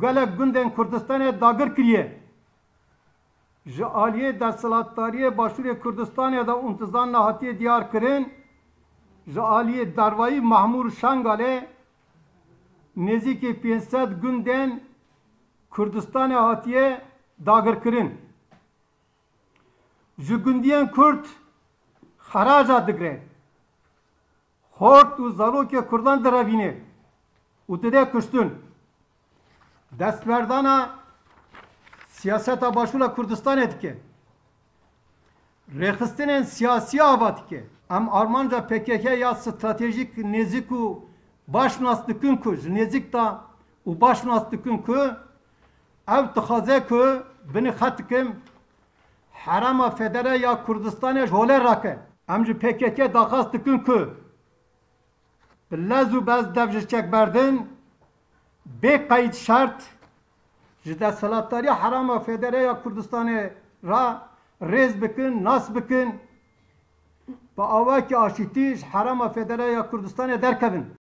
gelek günden Kurdistan'a dagır kiriye. Ji aliye destalattariye başvuru Kurdistan'a da untizanla hatiye diyar kirin. Ji aliye darvayı Mahmur Şangale neziki 500 günden Kurdistan'a hatiye dagır kirin. Ji gündiyen Kurd haraca digre. Hort u zarokê Kurdan diravîne û dide kuştun. Destberdana siyaseta başvura Kurdistanê dike. Rêxistinên siyasî ava dike. Em armanca PKK ya stratejik nêzik û başnas dikin ku ji nêzik da û başnas dikin ku ev dixwaze ku binî xet dikim Herama Federe ya Kurdistanê ji holê rake. Em ji PKK daxwaz dikin ku lez û bez dev ji çekberdin bê qeyd şert ji desthilatdariya Herama Federe ya Kurdistanê ra rêz bikin, nas bikin bi awakî aşîtî ji Herama Federe ya Kurdistanê derkevin.